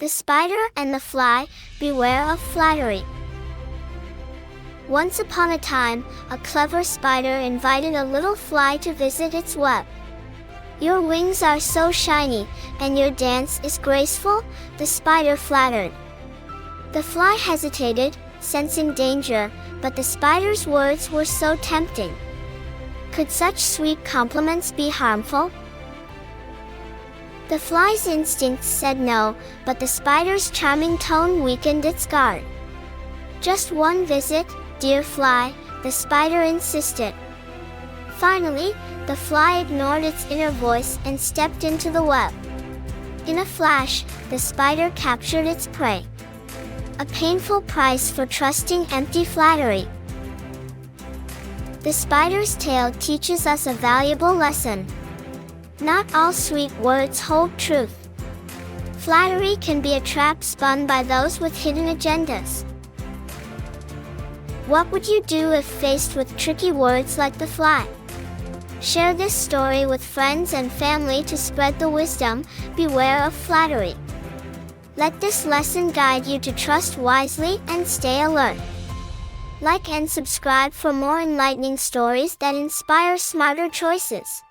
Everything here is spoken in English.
The spider and the fly, beware of flattery. Once upon a time, a clever spider invited a little fly to visit its web. "Your wings are so shiny, and your dance is graceful," the spider flattered. The fly hesitated, sensing danger, but the spider's words were so tempting. Could such sweet compliments be harmful? The fly's instincts said no, but the spider's charming tone weakened its guard. "Just one visit, dear fly," the spider insisted. Finally, the fly ignored its inner voice and stepped into the web. In a flash, the spider captured its prey. A painful price for trusting empty flattery. The spider's tale teaches us a valuable lesson. Not all sweet words hold truth. Flattery can be a trap spun by those with hidden agendas. What would you do if faced with tricky words like the fly? Share this story with friends and family to spread the wisdom. Beware of flattery. Let this lesson guide you to trust wisely and stay alert. Like and subscribe for more enlightening stories that inspire smarter choices.